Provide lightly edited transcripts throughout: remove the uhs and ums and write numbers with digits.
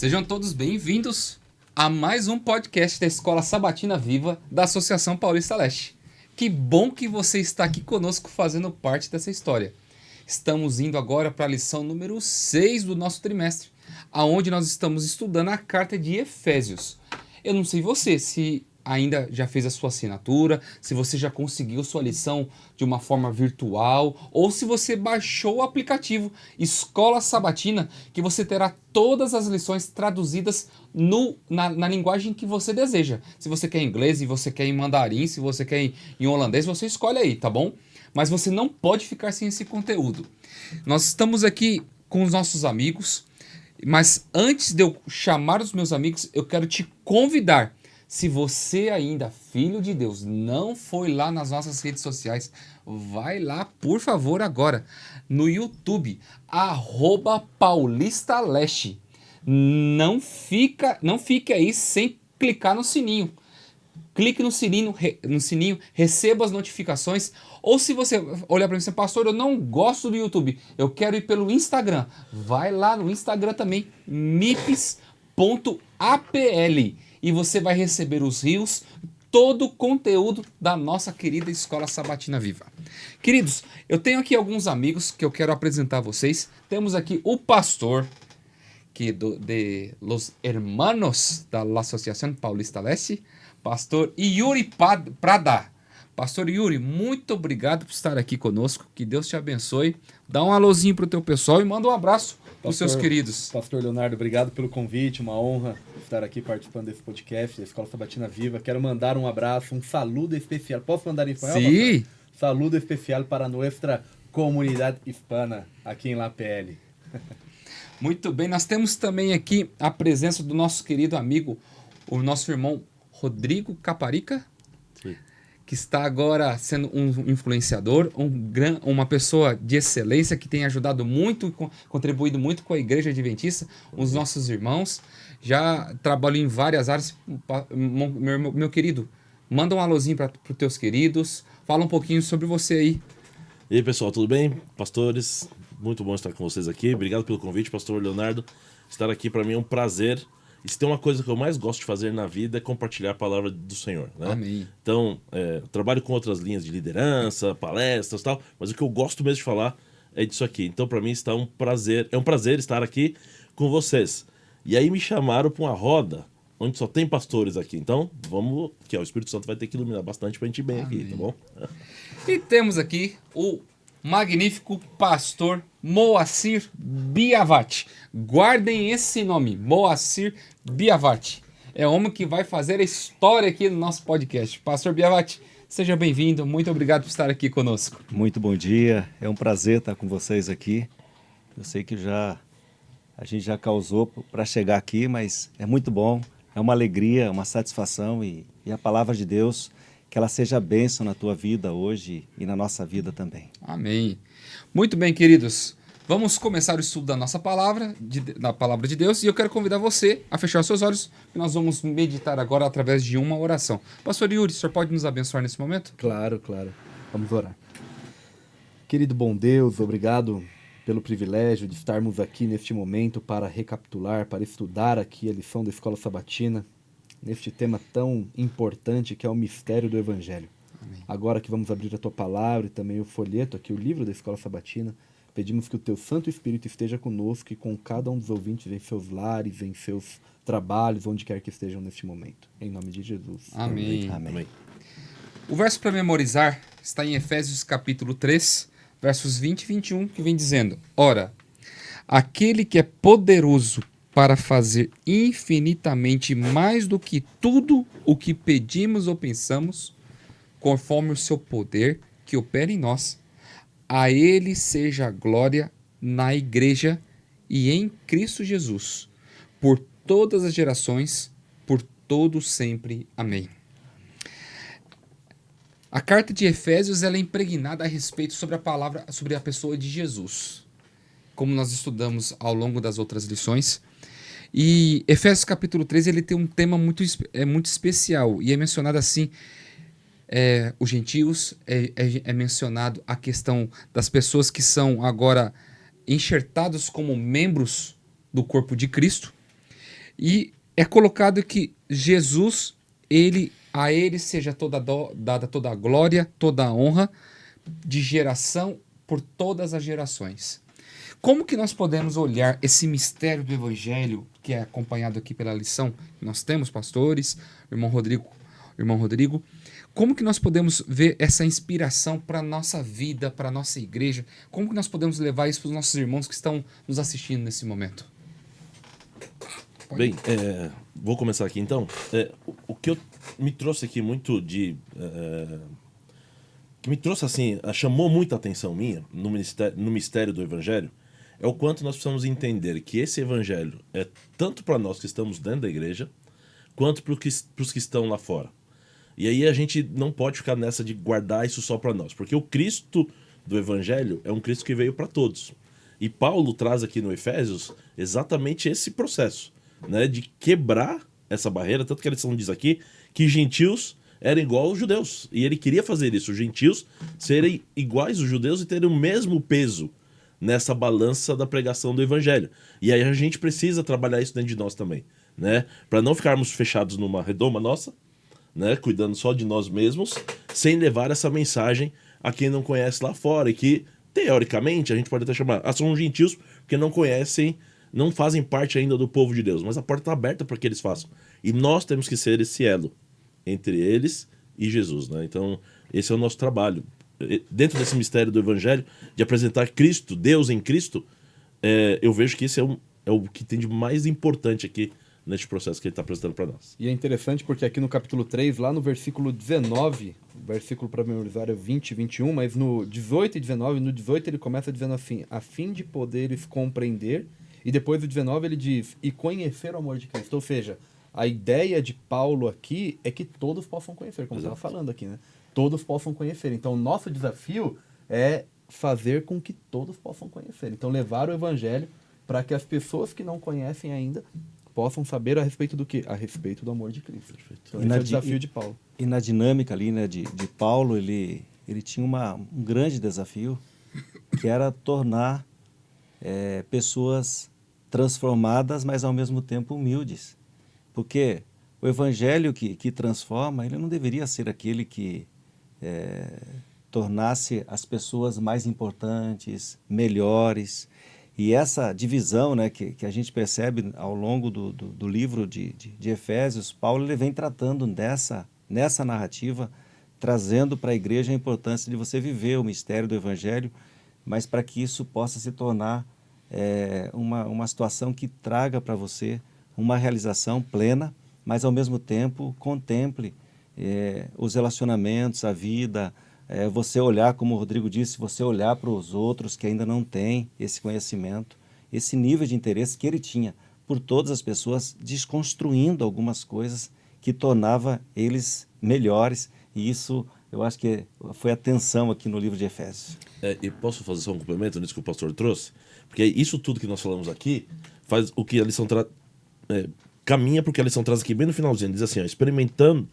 Sejam todos bem-vindos a mais um podcast da Escola Sabatina Viva da Associação Paulista Leste. Que bom que você está aqui conosco fazendo parte dessa história. Estamos indo agora para a lição número 6 do nosso trimestre, aonde nós estamos estudando a carta de Efésios. Eu não sei você, se ainda já fez a sua assinatura, se você já conseguiu sua lição de uma forma virtual, ou se você baixou o aplicativo Escola Sabatina, que você terá todas as lições traduzidas na linguagem que você deseja. Se você quer em inglês, se você quer em mandarim, se você quer em holandês, você escolhe aí, tá bom? Mas você não pode ficar sem esse conteúdo. Nós estamos aqui com os nossos amigos, mas antes de eu chamar os meus amigos, eu quero te convidar. Se você ainda, filho de Deus, não foi lá nas nossas redes sociais, vai lá, por favor, agora, no YouTube, @paulistaleste. Não fique aí sem clicar no sininho. Clique no sininho, receba as notificações. Ou se você olhar para mim e dizer, pastor, eu não gosto do YouTube, eu quero ir pelo Instagram. Vai lá no Instagram também, mips.apl. E você vai receber os rios, todo o conteúdo da nossa querida Escola Sabatina Viva. Queridos, eu tenho aqui alguns amigos que eu quero apresentar a vocês. Temos aqui o pastor de los hermanos da Associação Paulista Leste, pastor Yuri Prada. Pastor Yuri, muito obrigado por estar aqui conosco. Que Deus te abençoe. Dá um alôzinho pro teu pessoal e manda um abraço para os seus queridos. Pastor Leonardo, obrigado pelo convite. Uma honra estar aqui participando desse podcast da Escola Sabatina Viva. Quero mandar um abraço, um saludo especial. Posso mandar em espanhol? Sim. Saludo especial para nossa comunidade hispana aqui em La PL. Muito bem, nós temos também aqui a presença do nosso querido amigo, o nosso irmão Rodrigo Caparica. Sim. Que está agora sendo um influenciador, uma pessoa de excelência que tem ajudado muito, contribuído muito com a Igreja Adventista, os nossos irmãos. Já trabalhou em várias áreas. Meu querido, manda um alôzinho para os teus queridos. Fala um pouquinho sobre você aí. E aí, pessoal, tudo bem? Pastores, muito bom estar com vocês aqui. Obrigado pelo convite, pastor Leonardo. Estar aqui para mim é um prazer. E se tem uma coisa que eu mais gosto de fazer na vida é compartilhar a palavra do Senhor, né? Amém. Então, eu trabalho com outras linhas de liderança, palestras e tal, mas o que eu gosto mesmo de falar é disso aqui. Então, para mim, é um prazer estar aqui com vocês. E aí me chamaram para uma roda onde só tem pastores aqui. Então, vamos, que o Espírito Santo vai ter que iluminar bastante para a gente ir bem aqui, tá bom? E temos aqui o magnífico pastor Moacir Biavati. Guardem esse nome, Moacir Biavati. É o homem que vai fazer a história aqui no nosso podcast. Pastor Biavati, seja bem-vindo. Muito obrigado por estar aqui conosco. Muito bom dia. É um prazer estar com vocês aqui. Eu sei que a gente já causou para chegar aqui, mas é muito bom. É uma alegria, uma satisfação e a palavra de Deus, que ela seja bênção na tua vida hoje e na nossa vida também. Amém. Muito bem, queridos. Vamos começar o estudo da nossa palavra, da palavra de Deus, e eu quero convidar você a fechar os seus olhos, que nós vamos meditar agora através de uma oração. Pastor Yuri, o senhor pode nos abençoar nesse momento? Claro. Vamos orar. Querido bom Deus, obrigado pelo privilégio de estarmos aqui neste momento para recapitular, para estudar aqui a lição da Escola Sabatina, neste tema tão importante que é o mistério do Evangelho. Amém. Agora que vamos abrir a tua palavra e também o folheto aqui, o livro da Escola Sabatina, pedimos que o teu Santo Espírito esteja conosco e com cada um dos ouvintes em seus lares, em seus trabalhos, onde quer que estejam neste momento. Em nome de Jesus. Amém. Amém. O verso para memorizar está em Efésios capítulo 3, versos 20 e 21, que vem dizendo: Ora, aquele que é poderoso para fazer infinitamente mais do que tudo o que pedimos ou pensamos, conforme o seu poder que opera em nós. A ele seja a glória na igreja e em Cristo Jesus, por todas as gerações, por todo sempre. Amém. A carta de Efésios ela é impregnada a respeito sobre a pessoa de Jesus, como nós estudamos ao longo das outras lições. E Efésios capítulo 3 ele tem um tema muito especial e é mencionado assim, os gentios, é mencionado a questão das pessoas que são agora enxertados como membros do corpo de Cristo. E é colocado que Jesus, a ele seja dada toda a glória, toda a honra, de geração por todas as gerações. Como que nós podemos olhar esse mistério do Evangelho, que é acompanhado aqui pela lição que nós temos, pastores, irmão Rodrigo, como que nós podemos ver essa inspiração para a nossa vida, para a nossa igreja? Como que nós podemos levar isso para os nossos irmãos que estão nos assistindo nesse momento? Bem, vou começar aqui então. O que me trouxe aqui muito que me trouxe assim, chamou muita atenção minha no mistério do Evangelho, é o quanto nós precisamos entender que esse Evangelho é tanto para nós que estamos dentro da igreja, quanto para os que estão lá fora. E aí a gente não pode ficar nessa de guardar isso só para nós, porque o Cristo do Evangelho é um Cristo que veio para todos. E Paulo traz aqui no Efésios exatamente esse processo, né, de quebrar essa barreira, tanto que a lição diz aqui que gentios eram igual aos judeus. E ele queria fazer isso, os gentios serem iguais aos judeus e terem o mesmo peso nessa balança da pregação do Evangelho. E aí a gente precisa trabalhar isso dentro de nós também, né, para não ficarmos fechados numa redoma nossa, né, cuidando só de nós mesmos, sem levar essa mensagem a quem não conhece lá fora, e que, teoricamente, a gente pode até chamar, são gentios porque não conhecem, não fazem parte ainda do povo de Deus, mas a porta está aberta para que eles façam. E nós temos que ser esse elo entre eles e Jesus, né? Então, esse é o nosso trabalho. Dentro desse mistério do Evangelho, de apresentar Cristo, Deus em Cristo, eu vejo que esse é o que tem de mais importante aqui neste processo que ele está apresentando para nós. E é interessante porque aqui no capítulo 3, lá no versículo 19, o versículo para memorizar é 20 e 21, mas no 18 e 19, no 18 ele começa dizendo assim, a fim de poderes compreender, e depois o 19 ele diz, e conhecer o amor de Cristo. Ou seja, a ideia de Paulo aqui é que todos possam conhecer, como estava falando aqui, né? Todos possam conhecer. Então, o nosso desafio é fazer com que todos possam conhecer. Então, levar o evangelho para que as pessoas que não conhecem ainda possam saber a respeito do quê? A respeito do amor de Cristo. Então, esse é o desafio de Paulo. E na dinâmica ali, né, de Paulo, ele tinha um grande desafio, que era tornar pessoas transformadas, mas ao mesmo tempo humildes. Porque o evangelho que transforma, ele não deveria ser aquele que tornasse as pessoas mais importantes, melhores. E essa divisão, né, que a gente percebe ao longo do livro de Efésios, Paulo ele vem tratando nessa narrativa, trazendo para a igreja a importância de você viver o mistério do evangelho, mas para que isso possa se tornar uma situação que traga para você uma realização plena, mas ao mesmo tempo contemple os relacionamentos, a vida, você olhar, como o Rodrigo disse, você olhar para os outros que ainda não têm esse conhecimento, esse nível de interesse que ele tinha por todas as pessoas, desconstruindo algumas coisas que tornava eles melhores, e isso eu acho que foi a tensão aqui no livro de Efésios. E posso fazer só um complemento nisso que o pastor trouxe? Porque isso tudo que nós falamos aqui faz o que a lição caminha porque a lição traz aqui bem no finalzinho, diz assim, ó, experimentando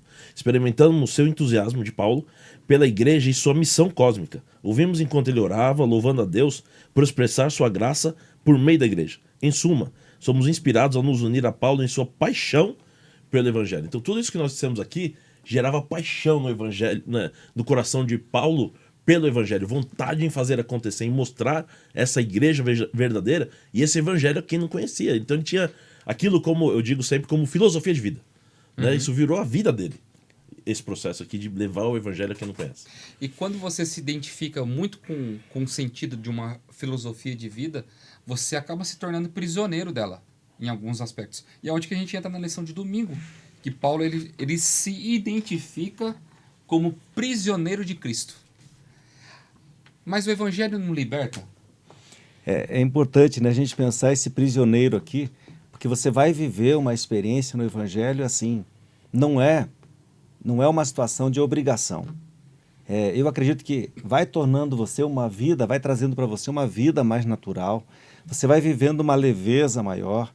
o seu entusiasmo de Paulo pela igreja e sua missão cósmica. Ouvimos enquanto ele orava, louvando a Deus por expressar sua graça por meio da igreja. Em suma, somos inspirados a nos unir a Paulo em sua paixão pelo evangelho. Então tudo isso que nós dissemos aqui gerava paixão no evangelho, né, no coração de Paulo pelo evangelho, vontade em fazer acontecer, em mostrar essa igreja verdadeira e esse evangelho a quem não conhecia. Então ele tinha aquilo, como eu digo sempre, como filosofia de vida. Né? Isso virou a vida dele, esse processo aqui de levar o evangelho a quem não conhece. E quando você se identifica muito com o sentido de uma filosofia de vida, você acaba se tornando prisioneiro dela, em alguns aspectos. E é onde que a gente entra na lição de domingo, que Paulo ele se identifica como prisioneiro de Cristo. Mas o evangelho não liberta? É importante, né, a gente pensar esse prisioneiro aqui, porque você vai viver uma experiência no evangelho assim, não é uma situação de obrigação. Eu acredito que vai tornando você uma vida, vai trazendo para você uma vida mais natural, você vai vivendo uma leveza maior,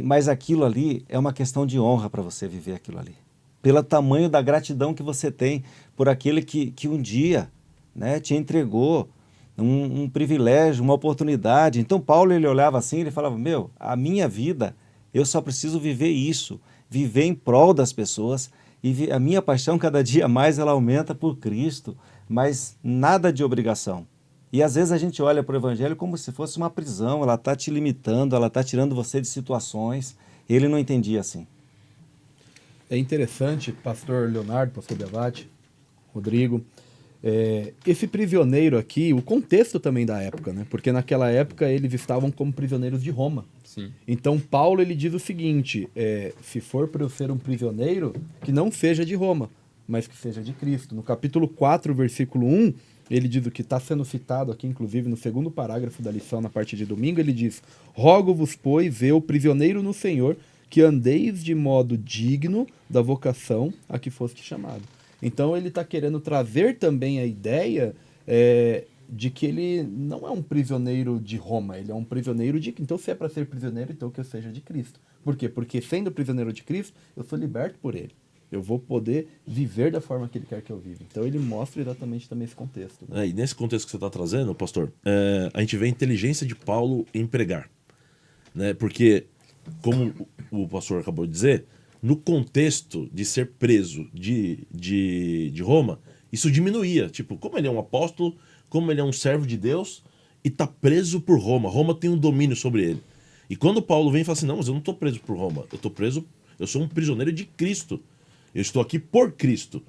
mas aquilo ali é uma questão de honra para você viver aquilo ali. Pelo tamanho da gratidão que você tem por aquele que um dia, né, te entregou um privilégio, uma oportunidade. Então Paulo ele olhava assim, ele falava, a minha vida Eu só preciso viver isso, viver em prol das pessoas. E a minha paixão, cada dia mais, ela aumenta por Cristo, mas nada de obrigação. E às vezes a gente olha para o Evangelho como se fosse uma prisão, ela está te limitando, ela está tirando você de situações. Ele não entendia assim. É interessante, pastor Leonardo, pastor Beavati, Rodrigo, esse prisioneiro aqui, o contexto também da época, né? Porque naquela época eles estavam como prisioneiros de Roma. Sim. Então Paulo ele diz o seguinte, se for para eu ser um prisioneiro, que não seja de Roma, mas que seja de Cristo. No capítulo 4, versículo 1, ele diz o que está sendo citado aqui, inclusive no segundo parágrafo da lição, na parte de domingo, ele diz: rogo-vos, pois, eu, prisioneiro no Senhor, que andeis de modo digno da vocação a que foste chamado. Então ele está querendo trazer também a ideia de que ele não é um prisioneiro de Roma, ele é um prisioneiro de... Então se é para ser prisioneiro, então que eu seja de Cristo. Por quê? Porque sendo prisioneiro de Cristo, eu sou liberto por ele. Eu vou poder viver da forma que ele quer que eu viva. Então ele mostra exatamente também esse contexto. Né? E nesse contexto que você está trazendo, pastor, a gente vê a inteligência de Paulo em pregar. Né? Porque, como o pastor acabou de dizer, no contexto de ser preso de Roma, isso diminuía. Tipo, como ele é um apóstolo, como ele é um servo de Deus e está preso por Roma. Roma tem um domínio sobre ele. E quando Paulo vem e fala assim, não, mas eu não estou preso por Roma. Eu sou um prisioneiro de Cristo. Eu estou aqui por Cristo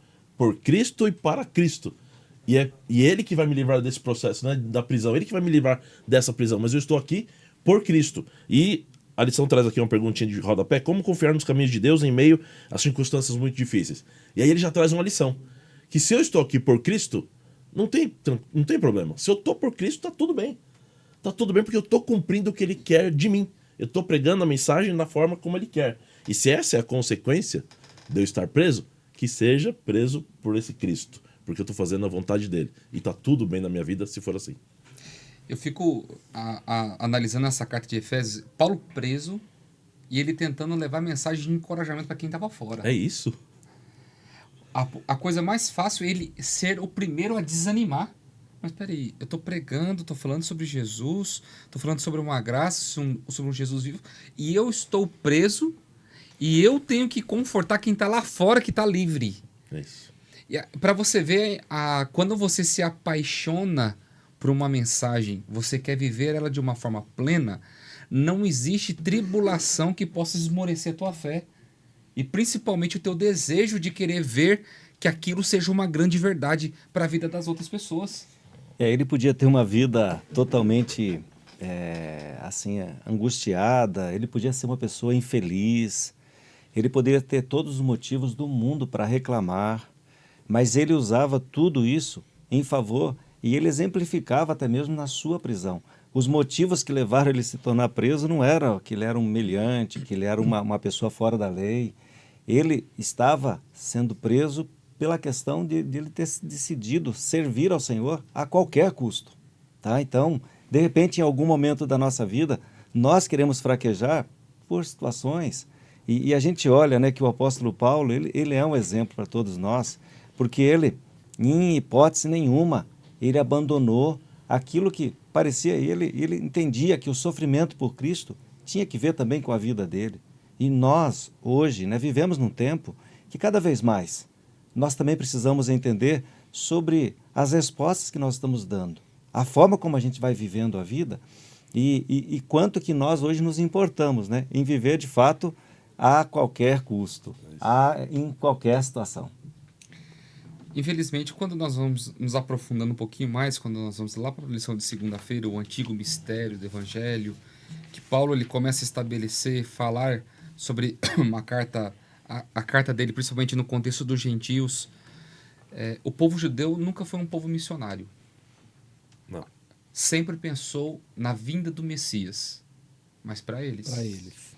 e para Cristo. E é ele que vai me livrar desse processo, né, da prisão. Ele que vai me livrar dessa prisão. Mas eu estou aqui por Cristo. E a lição traz aqui uma perguntinha de rodapé. Como confiar nos caminhos de Deus em meio a circunstâncias muito difíceis? E aí ele já traz uma lição. Que se eu estou aqui por Cristo, não tem problema. Se eu estou por Cristo, está tudo bem. Está tudo bem porque eu estou cumprindo o que Ele quer de mim. Eu estou pregando a mensagem da forma como Ele quer. E se essa é a consequência de eu estar preso, que seja preso por esse Cristo. Porque eu estou fazendo a vontade dEle. E está tudo bem na minha vida se for assim. Eu fico analisando essa carta de Efésios, Paulo preso e ele tentando levar mensagem de encorajamento para quem estava fora. É isso. A coisa mais fácil é ele ser o primeiro a desanimar. Mas peraí, eu estou pregando, estou falando sobre Jesus, estou falando sobre uma graça, sobre um Jesus vivo, e eu estou preso e eu tenho que confortar quem está lá fora, que está livre. É isso. Para você ver, quando você se apaixona por uma mensagem, você quer viver ela de uma forma plena, não existe tribulação que possa esmorecer a tua fé. E principalmente o teu desejo de querer ver que aquilo seja uma grande verdade para a vida das outras pessoas. Ele podia ter uma vida totalmente assim, angustiada, ele podia ser uma pessoa infeliz, ele poderia ter todos os motivos do mundo para reclamar, mas ele usava tudo isso em favor e ele exemplificava até mesmo na sua prisão. Os motivos que levaram ele a se tornar preso não eram que ele era um meliante, que ele era uma pessoa fora da lei. Ele estava sendo preso pela questão de ele ter decidido servir ao Senhor a qualquer custo. Tá? Então, de repente, em algum momento da nossa vida, nós queremos fraquejar por situações. E a gente olha, né, que o apóstolo Paulo, ele é um exemplo para todos nós, porque ele, em hipótese nenhuma, ele abandonou aquilo que parecia, ele entendia que o sofrimento por Cristo tinha que ver também com a vida dele. E nós, hoje, né, vivemos num tempo que cada vez mais nós também precisamos entender sobre as respostas que nós estamos dando, a forma como a gente vai vivendo a vida e quanto que nós hoje nos importamos, né, em viver de fato a qualquer custo, em qualquer situação. Infelizmente, quando nós vamos nos aprofundando um pouquinho mais, quando nós vamos lá para a lição de segunda-feira, o antigo mistério do Evangelho, que Paulo ele começa a estabelecer, falar sobre uma carta, a carta dele, principalmente no contexto dos gentios, o povo judeu nunca foi um povo missionário. Não. Sempre pensou na vinda do Messias, mas para eles. Para eles.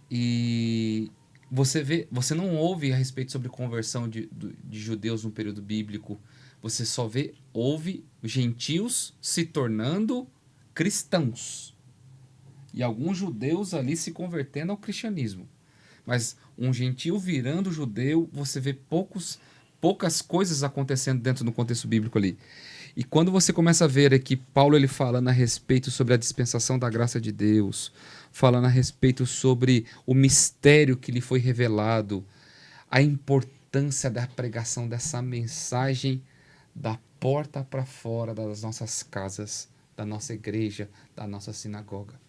E você não ouve a respeito sobre conversão de judeus no período bíblico. Você só ouve gentios se tornando cristãos. E alguns judeus ali se convertendo ao cristianismo. Mas um gentio virando judeu, você vê poucas coisas acontecendo dentro do contexto bíblico ali. E quando você começa a ver aqui Paulo ele falando a respeito sobre a dispensação da graça de Deus, falando a respeito sobre o mistério que lhe foi revelado, a importância da pregação dessa mensagem da porta para fora das nossas casas, da nossa igreja, da nossa sinagoga.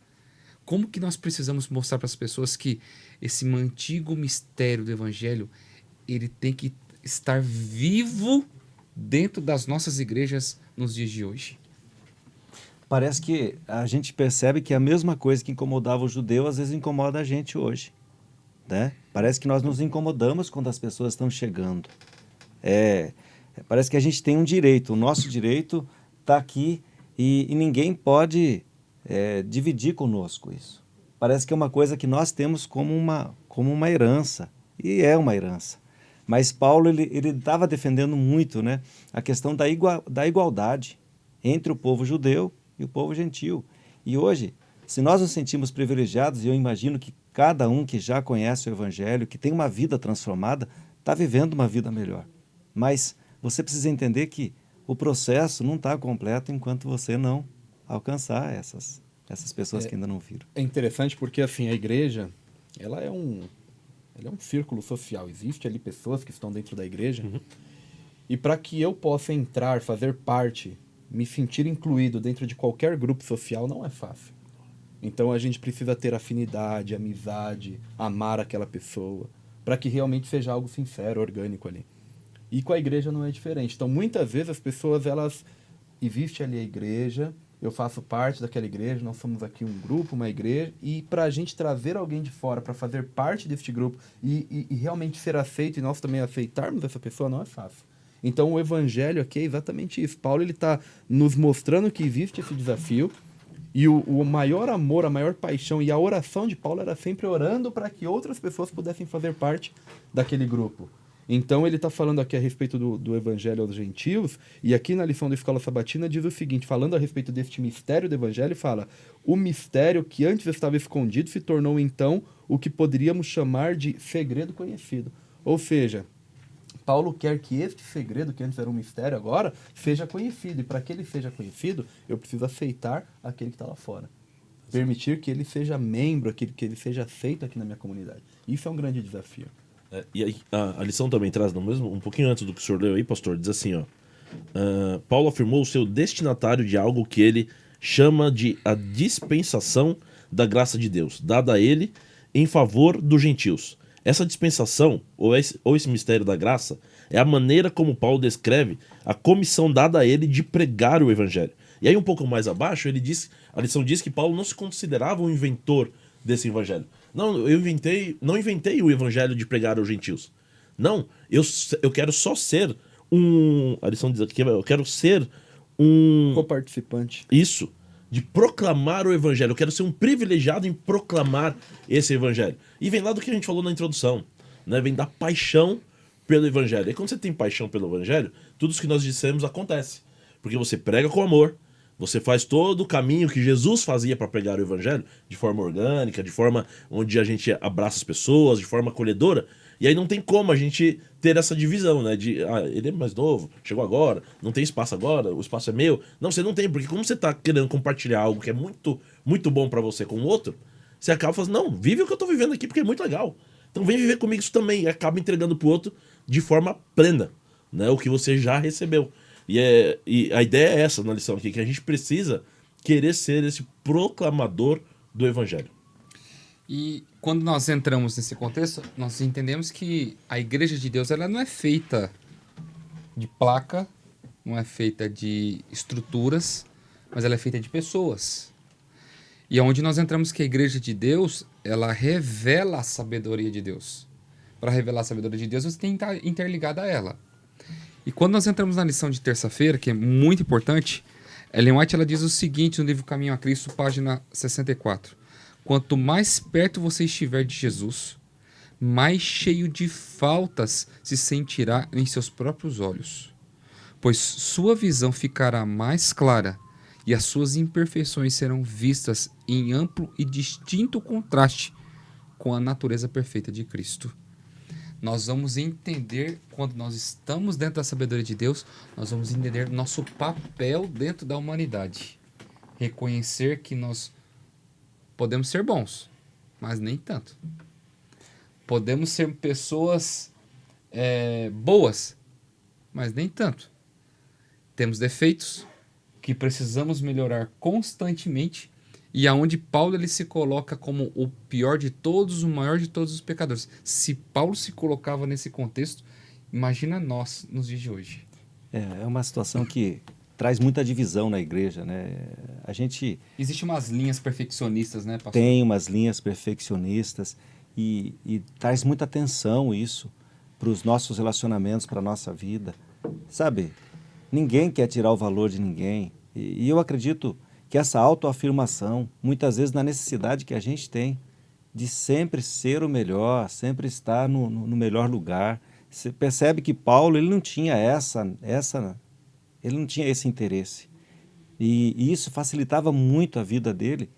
Como que nós precisamos mostrar para as pessoas que esse antigo mistério do evangelho, ele tem que estar vivo dentro das nossas igrejas nos dias de hoje? Parece que a gente percebe que a mesma coisa que incomodava o judeu, às vezes incomoda a gente hoje, né? Parece que nós nos incomodamos quando as pessoas estão chegando. Parece que a gente tem um direito, o nosso direito está aqui e ninguém pode dividir conosco isso. Parece que é uma coisa que nós temos como uma herança, e é uma herança. Mas Paulo ele estava defendendo muito, né, a questão da igualdade entre o povo judeu e o povo gentil. E hoje, se nós nos sentimos privilegiados, e eu imagino que cada um que já conhece o Evangelho, que tem uma vida transformada, está vivendo uma vida melhor. Mas você precisa entender que o processo não está completo enquanto você não alcançar essas pessoas que ainda não viram. É interessante porque assim, a igreja ela é um círculo social. Existe ali pessoas que estão dentro da igreja. E para que eu possa entrar, fazer parte, me sentir incluído dentro de qualquer grupo social, não é fácil. Então a gente precisa ter afinidade, amizade, amar aquela pessoa, para que realmente seja algo sincero, orgânico ali. E com a igreja não é diferente. Então muitas vezes as pessoas, existe ali a igreja, eu faço parte daquela igreja, nós somos aqui um grupo, uma igreja, e para a gente trazer alguém de fora para fazer parte deste grupo e realmente ser aceito e nós também aceitarmos essa pessoa, não é fácil. Então o evangelho aqui é exatamente isso. Paulo está nos mostrando que existe esse desafio, e o maior amor, a maior paixão e a oração de Paulo era sempre orando para que outras pessoas pudessem fazer parte daquele grupo. Então ele está falando aqui a respeito do evangelho aos gentios, e aqui na lição da Escola Sabatina diz o seguinte, falando a respeito deste mistério do evangelho, fala: o mistério que antes estava escondido se tornou então o que poderíamos chamar de segredo conhecido. Ou seja, Paulo quer que este segredo, que antes era um mistério agora, seja conhecido. E para que ele seja conhecido, eu preciso aceitar aquele que está lá fora. Permitir que ele seja membro, que ele seja aceito aqui na minha comunidade. Isso é um grande desafio. E aí, a lição também traz, um pouquinho antes do que o senhor leu aí, pastor, diz assim, ó. Paulo afirmou o seu destinatário de algo que ele chama de a dispensação da graça de Deus, dada a ele em favor dos gentios. Essa dispensação, ou esse mistério da graça, é a maneira como Paulo descreve a comissão dada a ele de pregar o evangelho. E aí um pouco mais abaixo, a lição diz que Paulo não se considerava um inventor desse evangelho. Não, não inventei o evangelho de pregar aos gentios. Não, eu quero só ser a lição diz aqui, eu quero ser um coparticipante. Isso, de proclamar o evangelho. Eu quero ser um privilegiado em proclamar esse evangelho. E vem lá do que a gente falou na introdução, né? Vem da paixão pelo evangelho. E quando você tem paixão pelo evangelho, tudo isso que nós dissemos acontece. Porque você prega com amor, você faz todo o caminho que Jesus fazia para pregar o evangelho, de forma orgânica, de forma onde a gente abraça as pessoas, de forma acolhedora. E aí não tem como a gente ter essa divisão, né? Ele é mais novo, chegou agora, não tem espaço agora, o espaço é meu. Não, você não tem, porque como você tá querendo compartilhar algo que é muito, muito bom para você com o outro, você acaba falando, não, vive o que eu tô vivendo aqui porque é muito legal. Então vem viver comigo isso também. E acaba entregando pro outro de forma plena, né? O que você já recebeu. E a ideia é essa na lição aqui, que a gente precisa querer ser esse proclamador do evangelho. E quando nós entramos nesse contexto, nós entendemos que a igreja de Deus ela não é feita de placa, não é feita de estruturas, mas ela é feita de pessoas. E é onde nós entramos que a igreja de Deus, ela revela a sabedoria de Deus. Para revelar a sabedoria de Deus, você tem que estar interligado a ela. E quando nós entramos na lição de terça-feira, que é muito importante, Ellen White ela diz o seguinte no livro Caminho a Cristo, página 64. Quanto mais perto você estiver de Jesus, mais cheio de faltas se sentirá em seus próprios olhos, pois sua visão ficará mais clara e as suas imperfeições serão vistas em amplo e distinto contraste com a natureza perfeita de Cristo. nós vamos entender, quando nós estamos dentro da sabedoria de Deus, nós vamos entender nosso papel dentro da humanidade. Reconhecer que nós podemos ser bons, mas nem tanto. Podemos ser pessoas boas, mas nem tanto. Temos defeitos que precisamos melhorar constantemente, e aonde Paulo ele se coloca como o pior de todos, o maior de todos os pecadores. Se Paulo se colocava nesse contexto, imagina nós nos dias de hoje. É uma situação que traz muita divisão na igreja, né? A gente Existem umas linhas perfeccionistas, né, pastor? tem umas linhas perfeccionistas e traz muita atenção isso para os nossos relacionamentos, para a nossa vida. Sabe, ninguém quer tirar o valor de ninguém. E eu acredito que essa autoafirmação, muitas vezes na necessidade que a gente tem de sempre ser o melhor, sempre estar no melhor lugar. Você percebe que Paulo ele não tinha ele não tinha esse interesse. E isso facilitava muito a vida dele.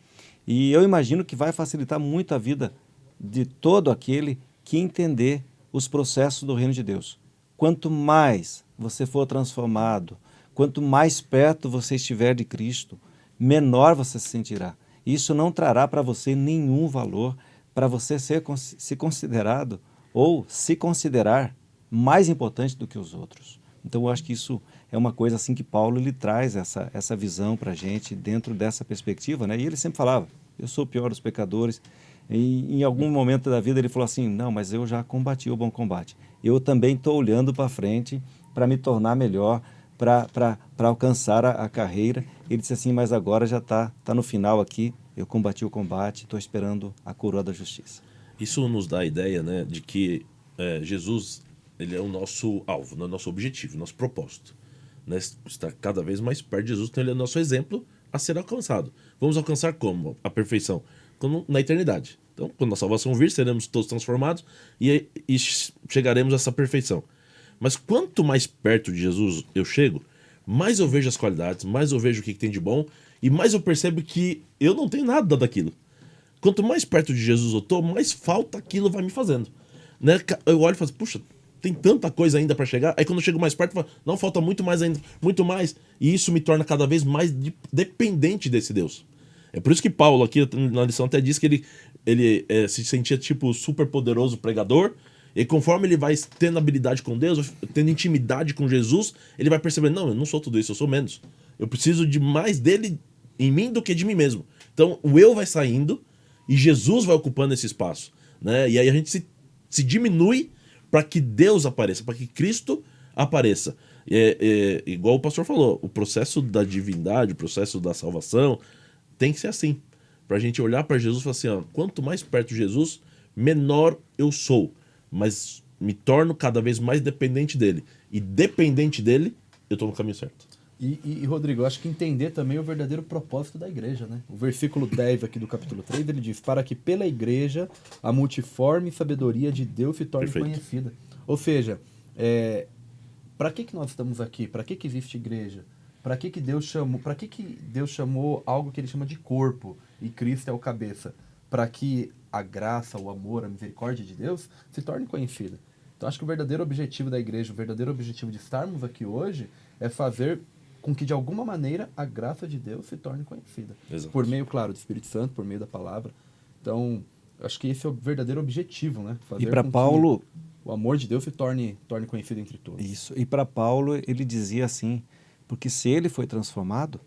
E eu imagino que vai facilitar muito a vida de todo aquele que entender os processos do reino de Deus. Quanto mais você for transformado, quanto mais perto você estiver de Cristo, menor você se sentirá. Isso não trará para você nenhum valor para você se considerado ou se considerar mais importante do que os outros. Então, eu acho que isso é uma coisa assim que Paulo ele traz essa visão para a gente dentro dessa perspectiva, né? E ele sempre falava, eu sou o pior dos pecadores. E em algum momento da vida ele falou assim, não, mas eu já combati o bom combate. Eu também estou olhando para frente para me tornar melhor, para alcançar a carreira. Ele disse assim, mas agora já está no final aqui, eu combati o combate, estou esperando a coroa da justiça. Isso nos dá a ideia, né, de que Jesus ele é o nosso alvo, o nosso objetivo, o nosso propósito. Né? Estar cada vez mais perto de Jesus, então ele é o nosso exemplo a ser alcançado. Vamos alcançar como? A perfeição? Na eternidade. Então, quando a salvação vir, seremos todos transformados e chegaremos a essa perfeição. Mas quanto mais perto de Jesus eu chego, mais eu vejo as qualidades, mais eu vejo o que tem de bom e mais eu percebo que eu não tenho nada daquilo. Quanto mais perto de Jesus eu estou, mais falta aquilo vai me fazendo. Né? Eu olho e falo, puxa, tem tanta coisa ainda para chegar. Aí quando eu chego mais perto, eu falo, não, falta muito mais ainda, muito mais. E isso me torna cada vez mais dependente desse Deus. É por isso que Paulo aqui na lição até diz que ele se sentia tipo super poderoso pregador. E conforme ele vai tendo habilidade com Deus, tendo intimidade com Jesus, ele vai percebendo, não, eu não sou tudo isso, eu sou menos. Eu preciso de mais dele em mim do que de mim mesmo. Então o eu vai saindo e Jesus vai ocupando esse espaço. Né? E aí a gente se diminui para que Deus apareça, para que Cristo apareça. Igual o pastor falou, o processo da divindade, o processo da salvação, tem que ser assim. Pra gente olhar para Jesus e falar assim, ó, quanto mais perto de Jesus, menor eu sou. Mas me torno cada vez mais dependente dele. E dependente dele, eu tô no caminho certo. E Rodrigo, eu acho que entender também o verdadeiro propósito da igreja, né? O versículo 10 aqui do capítulo 3, ele diz, para que pela igreja a multiforme sabedoria de Deus se torne Perfeito. conhecida. Ou seja, para que nós estamos aqui? Para que existe igreja? Para que Deus chamou? Para que Deus chamou algo que ele chama de corpo e Cristo é o cabeça? Para que a graça, o amor, a misericórdia de Deus se torne conhecida. Então acho que o verdadeiro objetivo da igreja, o verdadeiro objetivo de estarmos aqui hoje é fazer com que de alguma maneira a graça de Deus se torne conhecida. Exato. Por meio, claro, do Espírito Santo, por meio da palavra. Então, acho que esse é o verdadeiro objetivo, né? Fazer E para com Paulo, que o amor de Deus se torne conhecido entre todos. isso. E para Paulo, ele dizia assim, porque se ele foi transformado,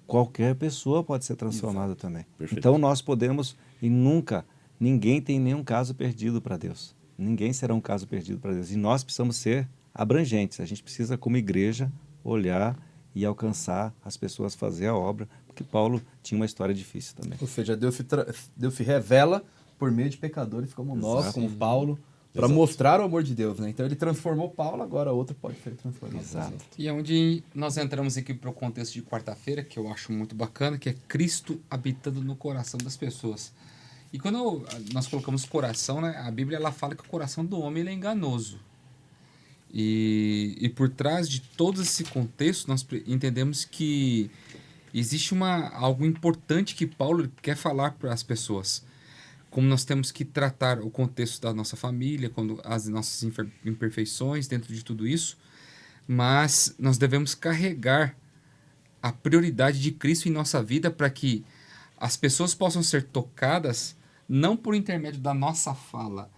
qualquer pessoa pode ser transformada também. Perfeito. Então nós podemos, e nunca, ninguém tem nenhum caso perdido para Deus. Ninguém será um caso perdido para Deus. E nós precisamos ser abrangentes. A gente precisa, como igreja, olhar e alcançar as pessoas, fazer a obra, porque Paulo tinha uma história difícil também. Ou seja, Deus se revela por meio de pecadores como nós, Exato. como Paulo, para Exato. mostrar o amor de Deus, né? Então ele transformou Paulo, agora outro pode ser transformado. Exato. E é onde nós entramos aqui para o contexto de quarta-feira, que eu acho muito bacana, que é Cristo habitando no coração das pessoas. E quando nós colocamos coração, né, a Bíblia ela fala que o coração do homem ele é enganoso. E por trás de todo esse contexto, nós entendemos que existe algo importante que Paulo quer falar para as pessoas. como nós temos que tratar o contexto da nossa família, as nossas imperfeições dentro de tudo isso, mas nós devemos carregar a prioridade de Cristo em nossa vida para que as pessoas possam ser tocadas não por intermédio da nossa fala,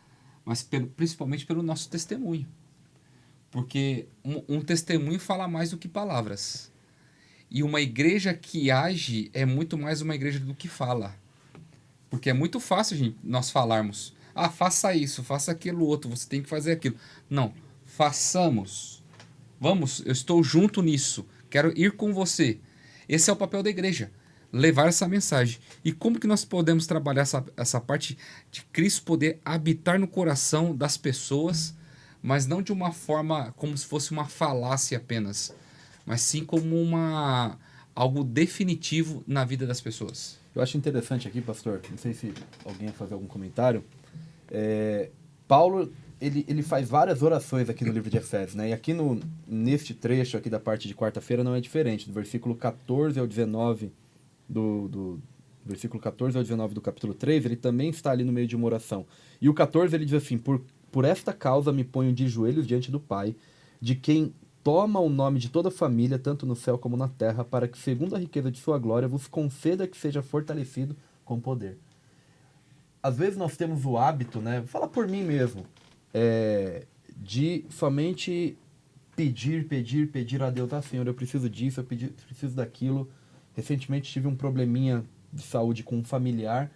mas principalmente pelo nosso testemunho. Porque um testemunho fala mais do que palavras. E uma igreja que age é muito mais uma igreja do que fala. Porque é muito fácil, gente, nós falarmos: ah, faça isso, faça aquilo outro, você tem que fazer aquilo. Não, façamos. Vamos, eu estou junto nisso, quero ir com você. Esse é o papel da igreja, levar essa mensagem. E como que nós podemos trabalhar essa parte de Cristo poder habitar no coração das pessoas, mas não de uma forma como se fosse uma falácia apenas, mas sim como algo definitivo na vida das pessoas. Eu acho interessante aqui, pastor, não sei se alguém vai fazer algum comentário, Paulo, ele faz várias orações aqui no livro de Efésios, né? E aqui neste trecho aqui da parte de quarta-feira não é diferente, do versículo 14 ao 19 do versículo 14 ao 19 do capítulo 3, ele também está ali no meio de uma oração. E o 14 ele diz assim: por esta causa me ponho de joelhos diante do Pai, de quem toma o nome de toda a família, tanto no céu como na terra, para que, segundo a riqueza de sua glória, vos conceda que seja fortalecido com poder. Às vezes nós temos o hábito, né? Vou falar por mim mesmo, de somente pedir a Deus: ah, Senhor, eu preciso disso, eu preciso daquilo. Recentemente tive um probleminha de saúde com um familiar,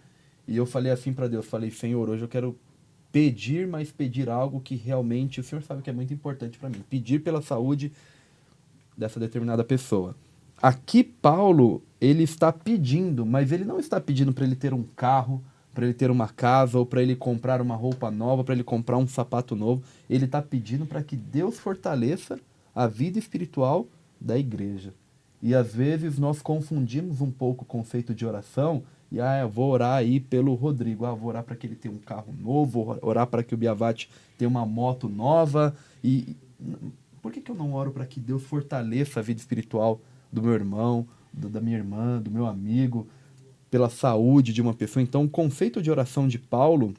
e eu falei assim para Deus, falei: Senhor, hoje eu quero pedir, mas pedir algo que realmente o Senhor sabe que é muito importante para mim. Pedir pela saúde dessa determinada pessoa. Aqui Paulo, ele está pedindo, mas ele não está pedindo para ele ter um carro, para ele ter uma casa, ou para ele comprar uma roupa nova, para ele comprar um sapato novo. Ele está pedindo para que Deus fortaleça a vida espiritual da igreja. E às vezes nós confundimos um pouco o conceito de oração. E eu vou orar aí pelo Rodrigo, vou orar para que ele tenha um carro novo, vou orar para que o Biavati tenha uma moto nova. E por que eu não oro para que Deus fortaleça a vida espiritual do meu irmão, da minha irmã, do meu amigo, pela saúde de uma pessoa? Então o conceito de oração de Paulo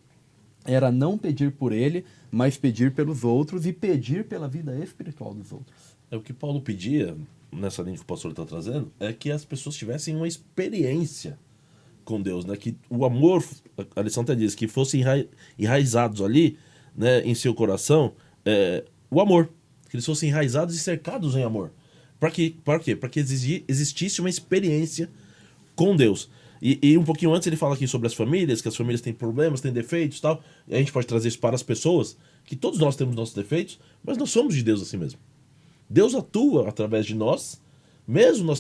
era não pedir por ele, mas pedir pelos outros e pedir pela vida espiritual dos outros. O que Paulo pedia, nessa linha que o pastor está trazendo, é que as pessoas tivessem uma experiência com Deus, né? Que o amor, a lição até diz, que fossem enraizados ali, né, em seu coração, o amor, que eles fossem enraizados e cercados em amor. Para quê? Para que existisse uma experiência com Deus. E um pouquinho antes ele fala aqui sobre as famílias, que as famílias têm problemas, têm defeitos e tal, e a gente pode trazer isso para as pessoas, que todos nós temos nossos defeitos, mas nós somos de Deus assim mesmo. Deus atua através de nós, mesmo nós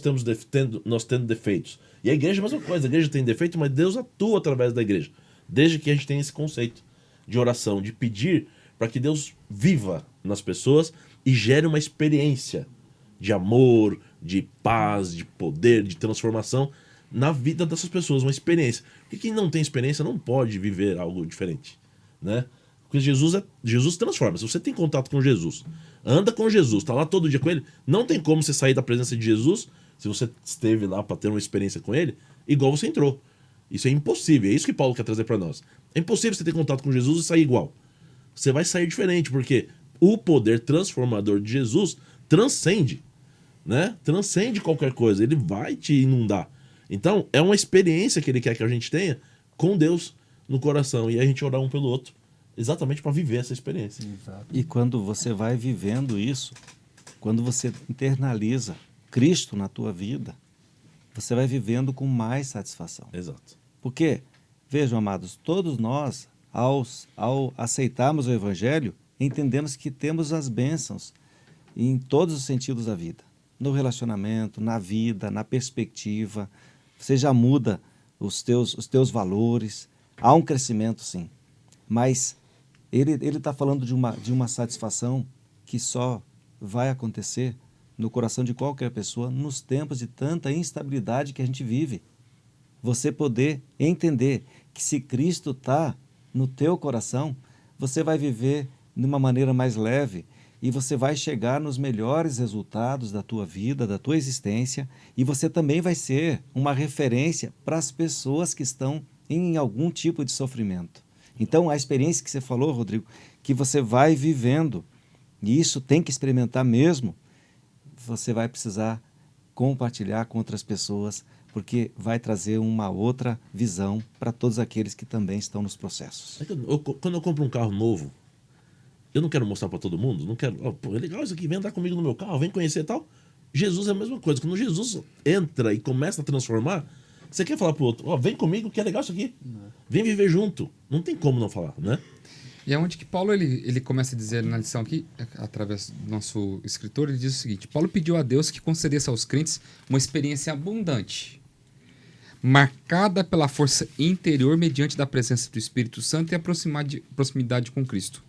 tendo defeitos. E a igreja é a mesma coisa, a igreja tem defeito, mas Deus atua através da igreja. Desde que a gente tenha esse conceito de oração, de pedir para que Deus viva nas pessoas e gere uma experiência de amor, de paz, de poder, de transformação na vida dessas pessoas, uma experiência. Porque quem não tem experiência não pode viver algo diferente, né? Porque Jesus transforma. Se você tem contato com Jesus, anda com Jesus, está lá todo dia com ele, não tem como você sair da presença de Jesus, se você esteve lá para ter uma experiência com ele, igual você entrou. Isso é impossível, é isso que Paulo quer trazer para nós. É impossível você ter contato com Jesus e sair igual. Você vai sair diferente, porque o poder transformador de Jesus transcende, né? Transcende qualquer coisa, ele vai te inundar. Então, é uma experiência que ele quer que a gente tenha com Deus no coração, e a gente orar um pelo outro, exatamente para viver essa experiência. Exato. E quando você vai vivendo isso, quando você internaliza Cristo na tua vida, você vai vivendo com mais satisfação. Exato. Porque, vejam, amados, todos nós, ao aceitarmos o Evangelho, entendemos que temos as bênçãos em todos os sentidos da vida. No relacionamento, na vida, na perspectiva. Você já muda os teus valores. Há um crescimento, sim. Mas ele está falando de uma satisfação que só vai acontecer no coração de qualquer pessoa nos tempos de tanta instabilidade que a gente vive. Você poder entender que se Cristo está no teu coração, você vai viver de uma maneira mais leve e você vai chegar nos melhores resultados da tua vida, da tua existência, e você também vai ser uma referência para as pessoas que estão em algum tipo de sofrimento. Então, a experiência que você falou, Rodrigo, que você vai vivendo, e isso tem que experimentar mesmo, você vai precisar compartilhar com outras pessoas, porque vai trazer uma outra visão para todos aqueles que também estão nos processos. É que quando eu compro um carro novo, eu não quero mostrar para todo mundo, não quero, pô, é legal isso aqui, vem andar comigo no meu carro, vem conhecer e tal. Jesus é a mesma coisa. Quando Jesus entra e começa a transformar, você quer falar pro outro, vem comigo que é legal isso aqui. Vem viver junto. Não tem como não falar, né? E é onde que Paulo ele começa a dizer na lição aqui, através do nosso escritor, ele diz o seguinte: Paulo pediu a Deus que concedesse aos crentes uma experiência abundante, marcada pela força interior mediante da presença do Espírito Santo e a proximidade com Cristo,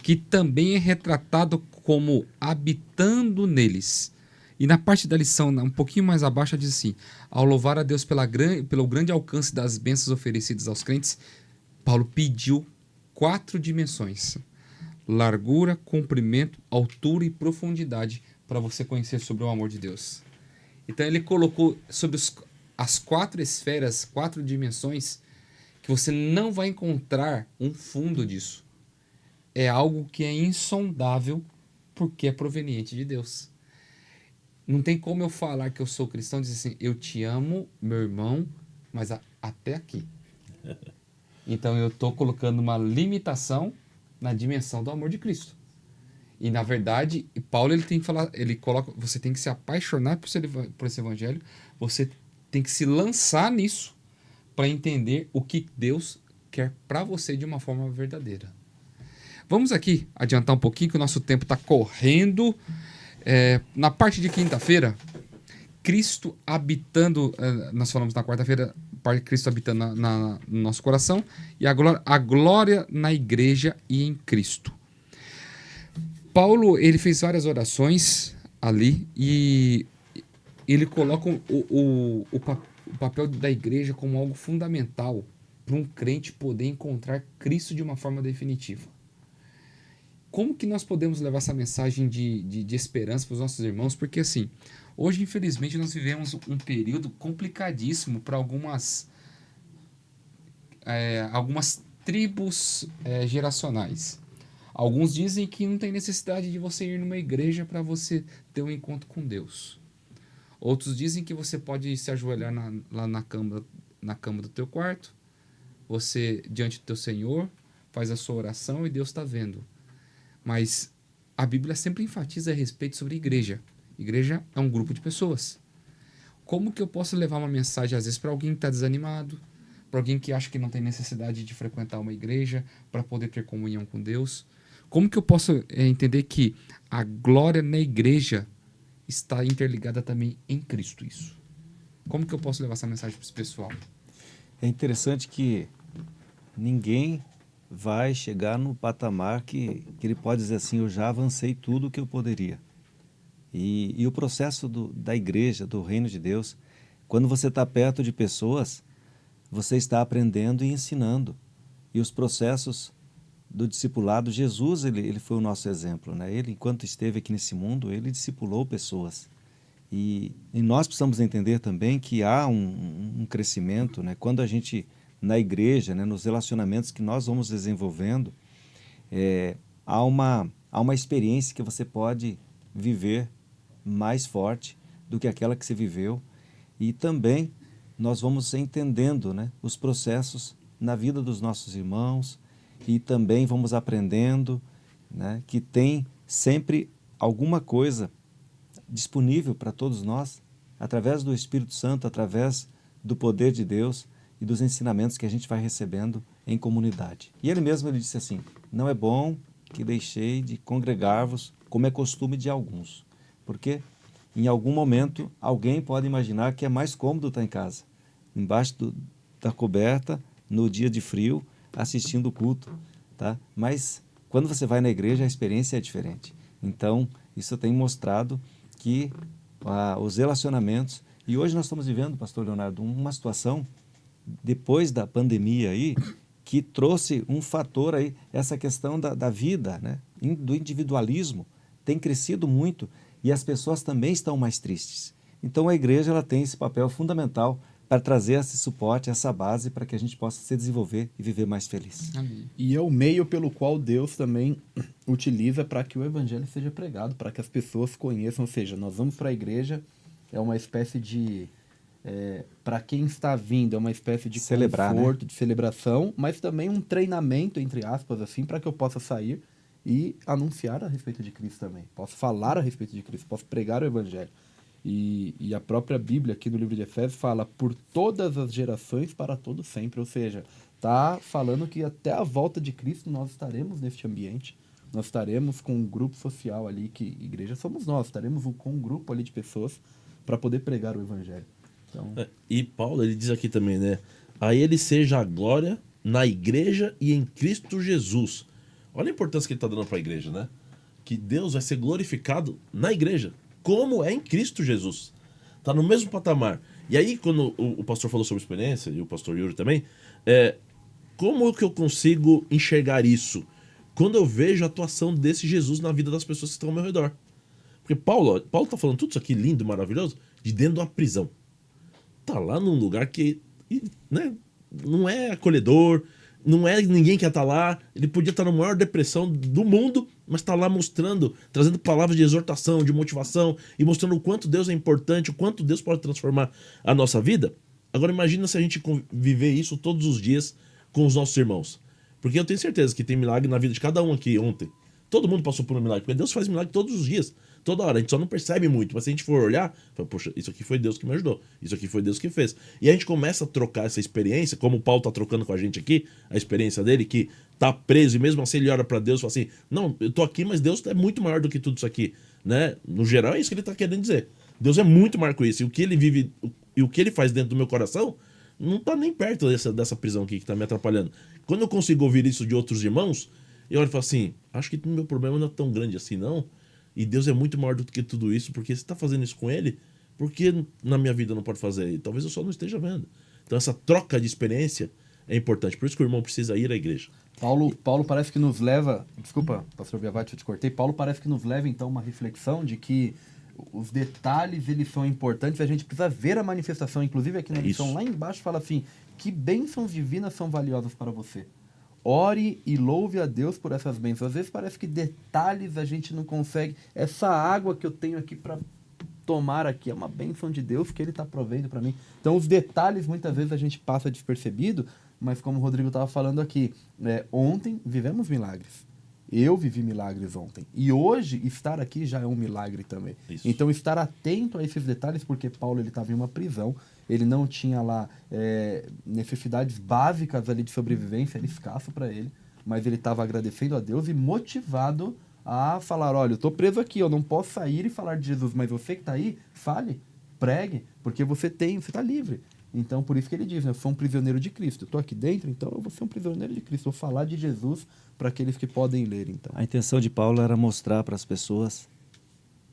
que também é retratado como habitando neles. E na parte da lição, um pouquinho mais abaixo, diz assim: ao louvar a Deus pelo grande alcance das bênçãos oferecidas aos crentes, Paulo pediu 4 dimensões: largura, comprimento, altura e profundidade, para você conhecer sobre o amor de Deus. Então ele colocou sobre as 4 esferas, 4 dimensões, que você não vai encontrar um fundo disso. É algo que é insondável, porque é proveniente de Deus. Não tem como eu falar que eu sou cristão e dizer assim: eu te amo, meu irmão, mas até aqui. Então eu estou colocando uma limitação na dimensão do amor de Cristo. E na verdade, Paulo ele tem que falar, ele coloca, você tem que se apaixonar por esse evangelho, você tem que se lançar nisso para entender o que Deus quer para você de uma forma verdadeira. Vamos aqui adiantar um pouquinho que o nosso tempo está correndo. Na parte de quinta-feira, Cristo habitando, nós falamos na quarta-feira, Cristo habitando no nosso coração, e a glória na igreja e em Cristo. Paulo ele fez várias orações ali e ele coloca o papel da igreja como algo fundamental para um crente poder encontrar Cristo de uma forma definitiva. Como que nós podemos levar essa mensagem de esperança para os nossos irmãos? Porque assim, hoje infelizmente nós vivemos um período complicadíssimo para algumas tribos geracionais. Alguns dizem que não tem necessidade de você ir numa igreja para você ter um encontro com Deus. Outros dizem que você pode se ajoelhar lá na cama do teu quarto, você diante do teu Senhor, faz a sua oração e Deus está vendo. Mas a Bíblia sempre enfatiza a respeito sobre igreja. Igreja é um grupo de pessoas. Como que eu posso levar uma mensagem, às vezes, para alguém que está desanimado, para alguém que acha que não tem necessidade de frequentar uma igreja para poder ter comunhão com Deus? Como que eu posso entender que a glória na igreja está interligada também em Cristo? Isso. Como que eu posso levar essa mensagem para esse pessoal? É interessante que ninguém vai chegar no patamar que ele pode dizer assim: eu já avancei tudo o que eu poderia. E o processo da igreja, do reino de Deus, quando você está perto de pessoas, você está aprendendo e ensinando. E os processos do discipulado, Jesus ele foi o nosso exemplo, né? Ele, enquanto esteve aqui nesse mundo, ele discipulou pessoas. E nós precisamos entender também que há um crescimento, né? Quando a gente, na igreja, né, nos relacionamentos que nós vamos desenvolvendo, há uma experiência que você pode viver mais forte do que aquela que você viveu. E também nós vamos entendendo, né, os processos na vida dos nossos irmãos, e também vamos aprendendo, né, que tem sempre alguma coisa disponível para todos nós, através do Espírito Santo, através do poder de Deus e dos ensinamentos que a gente vai recebendo em comunidade. E ele mesmo ele disse assim: não é bom que deixei de congregar-vos, como é costume de alguns, porque em algum momento alguém pode imaginar que é mais cômodo estar em casa, embaixo da coberta, no dia de frio, assistindo o culto, tá? Mas quando você vai na igreja, a experiência é diferente. Então, isso tem mostrado que os relacionamentos... E hoje nós estamos vivendo, pastor Leonardo, uma situação, depois da pandemia aí, que trouxe um fator aí, essa questão da vida, né? Do individualismo, tem crescido muito e as pessoas também estão mais tristes. Então, a igreja ela tem esse papel fundamental para trazer esse suporte, essa base para que a gente possa se desenvolver e viver mais feliz. Amém. E é o meio pelo qual Deus também utiliza para que o evangelho seja pregado, para que as pessoas conheçam. Ou seja, nós vamos para a igreja, é uma espécie de... para quem está vindo, é uma espécie de Celebrar, conforto, de celebração, mas também um treinamento, entre aspas, assim, para que eu possa sair e anunciar a respeito de Cristo também. Posso falar a respeito de Cristo, posso pregar o evangelho. E a própria Bíblia, aqui no livro de Efésios, fala por todas as gerações, para todo sempre. Ou seja, está falando que até a volta de Cristo nós estaremos neste ambiente. Nós estaremos com um grupo social ali, que igreja somos nós. Estaremos com um grupo ali de pessoas para poder pregar o evangelho. Então, E Paulo, ele diz aqui também, né? A ele seja a glória na igreja e em Cristo Jesus. Olha a importância que ele está dando para a igreja, né? Que Deus vai ser glorificado na igreja, como é em Cristo Jesus. Está no mesmo patamar. E aí, quando o pastor falou sobre experiência, e o pastor Yuri também, como que eu consigo enxergar isso? Quando eu vejo a atuação desse Jesus na vida das pessoas que estão ao meu redor. Porque Paulo está falando tudo isso aqui lindo, maravilhoso, de dentro de uma prisão. Tá lá num lugar que, né, não é acolhedor, não é ninguém que ia estar lá. Ele podia estar na maior depressão do mundo, mas está lá mostrando, trazendo palavras de exortação, de motivação e mostrando o quanto Deus é importante, o quanto Deus pode transformar a nossa vida. Agora imagina se a gente viver isso todos os dias com os nossos irmãos. Porque eu tenho certeza que tem milagre na vida de cada um aqui ontem. Todo mundo passou por um milagre, porque Deus faz milagre todos os dias, toda hora. A gente só não percebe muito, mas se a gente for olhar, fala, poxa, isso aqui foi Deus que me ajudou, isso aqui foi Deus que fez. E a gente começa a trocar essa experiência, como o Paulo tá trocando com a gente aqui, a experiência dele, que tá preso e mesmo assim ele olha para Deus e fala assim, não, eu tô aqui, mas Deus é muito maior do que tudo isso aqui, né? No geral é isso que ele tá querendo dizer. Deus é muito maior que isso, e o que ele vive, e o que ele faz dentro do meu coração, não tá nem perto dessa prisão aqui que tá me atrapalhando. Quando eu consigo ouvir isso de outros irmãos, eu olho e falo assim, acho que o meu problema não é tão grande assim, não. E Deus é muito maior do que tudo isso, porque você está fazendo isso com Ele, porque na minha vida não pode fazer? E talvez eu só não esteja vendo. Então essa troca de experiência é importante. Por isso que o irmão precisa ir à igreja. Paulo parece que nos leva... Desculpa, pastor Biavati, eu te cortei. Paulo parece que nos leva, então, uma reflexão de que os detalhes, eles são importantes, a gente precisa ver a manifestação. Inclusive, aqui na lição, lá embaixo, fala assim, que bênçãos divinas são valiosas para você. Ore e louve a Deus por essas bênçãos. Às vezes parece que detalhes a gente não consegue. Essa água que eu tenho aqui para tomar aqui é uma bênção de Deus que Ele está provendo para mim. Então os detalhes muitas vezes a gente passa despercebido, mas como o Rodrigo estava falando aqui, ontem vivemos milagres. Eu vivi milagres ontem. E hoje estar aqui já é um milagre também. Isso. Então estar atento a esses detalhes, porque Paulo ele estava em uma prisão, ele não tinha lá necessidades básicas ali de sobrevivência, era escasso para ele, mas ele estava agradecendo a Deus e motivado a falar, olha, eu estou preso aqui, eu não posso sair e falar de Jesus, mas você que está aí, fale, pregue, porque você está livre. Então, por isso que ele diz, né, eu sou um prisioneiro de Cristo, eu estou aqui dentro, então eu vou ser um prisioneiro de Cristo, vou falar de Jesus para aqueles que podem ler, então. A intenção de Paulo era mostrar para as pessoas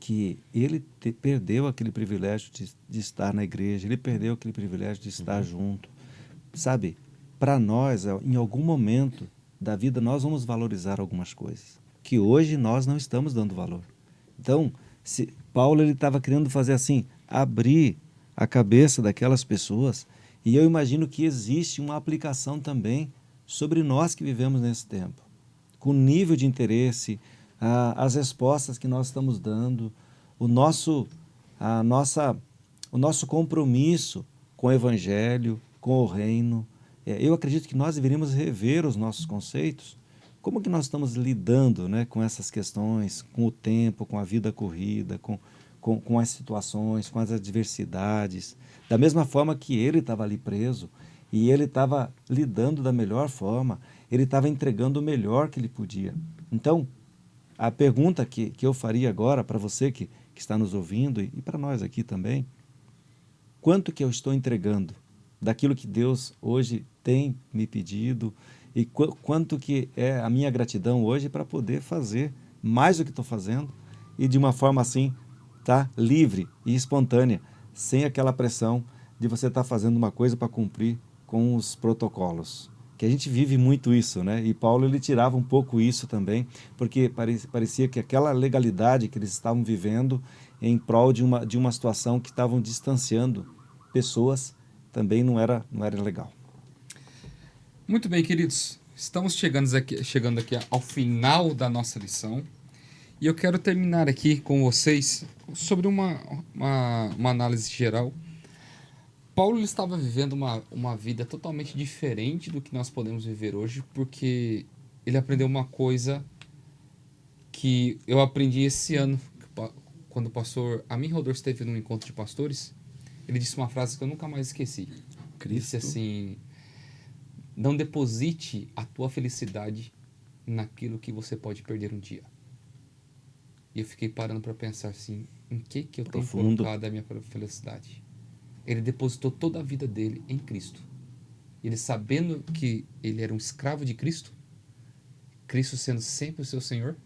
que ele perdeu aquele privilégio de estar na igreja, ele perdeu aquele privilégio de estar junto. Sabe, para nós, em algum momento da vida, nós vamos valorizar algumas coisas que hoje nós não estamos dando valor. Então, Paulo estava querendo fazer assim, abrir a cabeça daquelas pessoas, e eu imagino que existe uma aplicação também sobre nós que vivemos nesse tempo, com o nível de interesse, as respostas que nós estamos dando, o nosso compromisso com o Evangelho, com o Reino. Eu acredito que nós deveríamos rever os nossos conceitos. Como que nós estamos lidando, né, com essas questões, com o tempo, com a vida corrida, com as situações, com as adversidades. Da mesma forma que ele estava ali preso e ele estava lidando da melhor forma, ele estava entregando o melhor que ele podia. Então, a pergunta que eu faria agora para você que está nos ouvindo e para nós aqui também, quanto que eu estou entregando daquilo que Deus hoje tem me pedido e quanto que é a minha gratidão hoje para poder fazer mais do que estou fazendo e de uma forma assim, tá, livre e espontânea, sem aquela pressão de você estar fazendo uma coisa para cumprir com os protocolos. Que a gente vive muito isso, né? E Paulo ele tirava um pouco isso também, porque parecia que aquela legalidade que eles estavam vivendo em prol de uma situação que estavam distanciando pessoas também não era legal. Muito bem, queridos. Estamos chegando aqui ao final da nossa lição. E eu quero terminar aqui com vocês sobre uma análise geral. Paulo ele estava vivendo uma vida totalmente diferente do que nós podemos viver hoje, porque ele aprendeu uma coisa que eu aprendi esse ano, quando o pastor Amin Rodor esteve num encontro de pastores. Ele disse uma frase que eu nunca mais esqueci. Ele disse assim: não deposite a tua felicidade naquilo que você pode perder um dia. E eu fiquei parando para pensar assim, em que eu tenho colocado a minha felicidade? Ele depositou toda a vida dele em Cristo. Ele, sabendo que ele era um escravo de Cristo, Cristo sendo sempre o seu Senhor,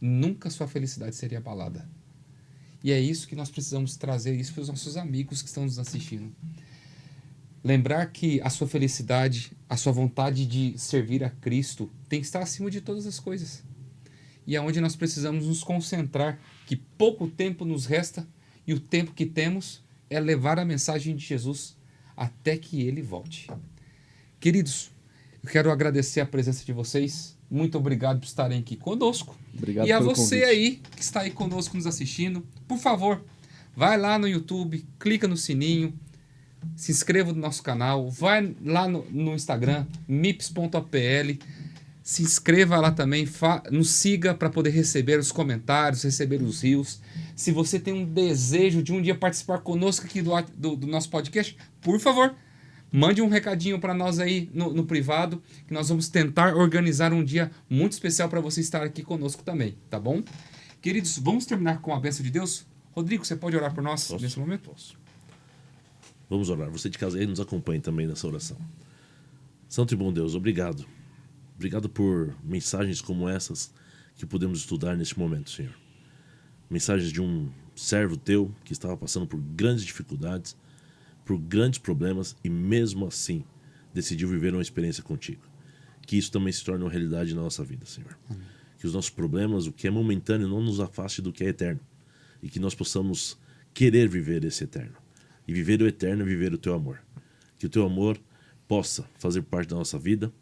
nunca sua felicidade seria abalada. E é isso que nós precisamos trazer isso para os nossos amigos que estão nos assistindo. Lembrar que a sua felicidade, a sua vontade de servir a Cristo tem que estar acima de todas as coisas. E é onde nós precisamos nos concentrar, que pouco tempo nos resta e o tempo que temos é levar a mensagem de Jesus até que Ele volte. Queridos, eu quero agradecer a presença de vocês. Muito obrigado por estarem aqui conosco. Obrigado e a pelo você convite. aí que está aí conosco nos assistindo, por favor, vai lá no YouTube, clica no sininho, se inscreva no nosso canal, vai lá no Instagram, mips.apl, se inscreva lá também, nos siga para poder receber os comentários, receber os rios. Se você tem um desejo de um dia participar conosco aqui do nosso podcast, por favor, mande um recadinho para nós aí no privado, que nós vamos tentar organizar um dia muito especial para você estar aqui conosco também, tá bom? Queridos, vamos terminar com a bênção de Deus? Rodrigo, você pode orar por nós nesse momento? Posso. Vamos orar. Você de casa aí nos acompanhe também nessa oração. Santo e bom Deus, obrigado. Obrigado por mensagens como essas que podemos estudar neste momento, Senhor. Mensagens de um servo teu que estava passando por grandes dificuldades, por grandes problemas e mesmo assim decidiu viver uma experiência contigo. Que isso também se torne uma realidade na nossa vida, Senhor. Amém. Que os nossos problemas, o que é momentâneo, não nos afaste do que é eterno. E que nós possamos querer viver esse eterno. E viver o eterno é viver o teu amor. Que o teu amor possa fazer parte da nossa vida,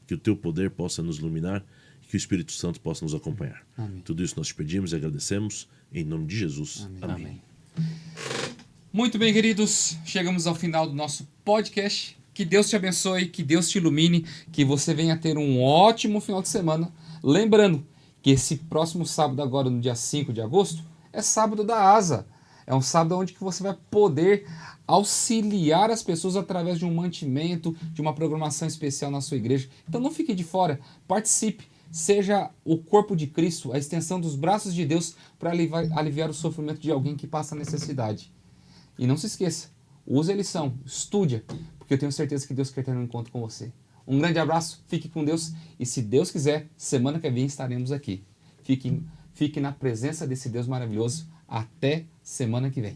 que o teu poder possa nos iluminar e que o Espírito Santo possa nos acompanhar. Amém. Tudo isso nós te pedimos e agradecemos em nome de Jesus. Amém. Amém. Muito bem, queridos, chegamos ao final do nosso podcast. Que Deus te abençoe, que Deus te ilumine, que você venha ter um ótimo final de semana. Lembrando que esse próximo sábado, agora no dia 5 de agosto, é sábado da ASA. É um sábado onde que você vai poder auxiliar as pessoas através de um mantimento, de uma programação especial na sua igreja. Então não fique de fora, participe, seja o corpo de Cristo, a extensão dos braços de Deus para aliviar o sofrimento de alguém que passa necessidade. E não se esqueça, use a lição, estude, porque eu tenho certeza que Deus quer ter um encontro com você. Um grande abraço, fique com Deus e se Deus quiser, semana que vem estaremos aqui. Fique na presença desse Deus maravilhoso. Até semana que vem.